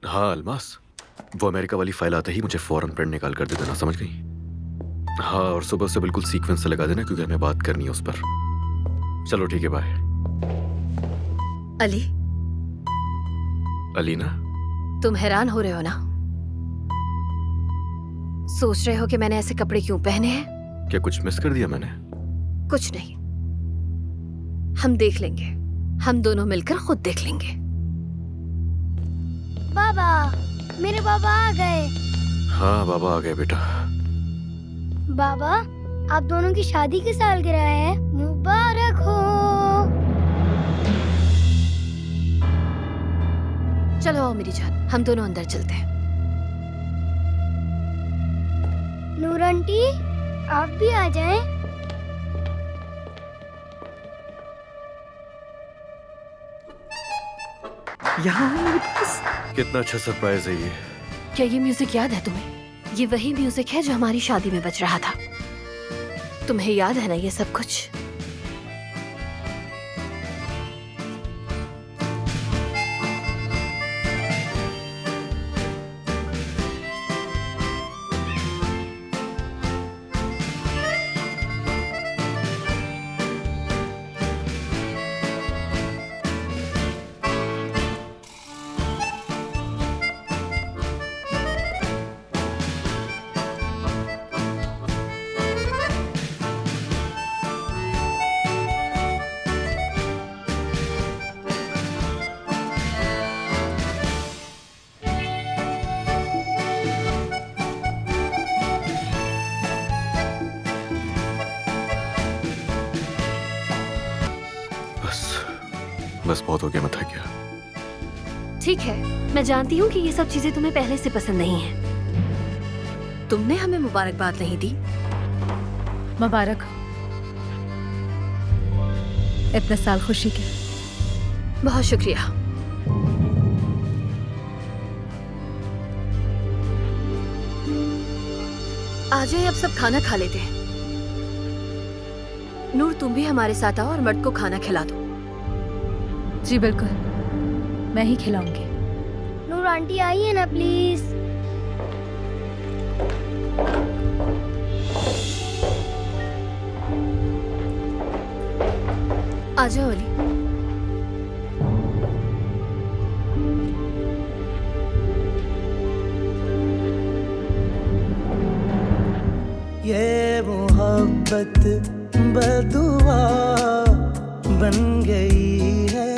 हाँ अलमास, वो अमेरिका वाली फाइल आते ही मुझे फौरन प्रिंट निकाल कर दे देना, समझ गई? हाँ, और सुबह से बिल्कुल सीक्वेंस से लगा देना क्योंकि हमें बात करनी है उस पर। चलो ठीक है, बाय। अली, अलीना, तुम हैरान हो रहे हो ना? सोच रहे हो कि मैंने ऐसे कपड़े क्यों पहने हैं? क्या कुछ मिस कर दिया मैंने? कुछ नहीं, हम देख लेंगे। हम दोनों मिलकर खुद देख लेंगे। बाबा, मेरे बाबा आ गए। हाँ बाबा आ गए बेटा। बाबा, आप दोनों की शादी की सालगिरह है, मुबारक हो। चलो आओ मेरी जान, हम दोनों अंदर चलते हैं। नूर आंटी, आप भी आ जाएं। यहाँ हो मेरे पास। कितना अच्छा सरप्राइज है ये। क्या ये म्यूजिक याद है तुम्हें? ये वही म्यूजिक है जो हमारी शादी में बज रहा था। तुम्हें याद है ना ये सब कुछ? बस बहुत हो गया, मैं थक गया। ठीक है, मैं जानती हूँ कि ये सब चीजें तुम्हें पहले से पसंद नहीं है। तुमने हमें मुबारकबाद नहीं दी। मुबारक, इतने साल खुशी के। बहुत शुक्रिया। आ जाए, अब सब खाना खा लेते हैं। नूर, तुम भी हमारे साथ आओ और मर्द को खाना खिला दो। जी बिल्कुल, मैं ही खिलाऊंगी। नूर आंटी आइए ना प्लीज। आ जाओ अली। ये मोहब्बत बदुआ बन गई है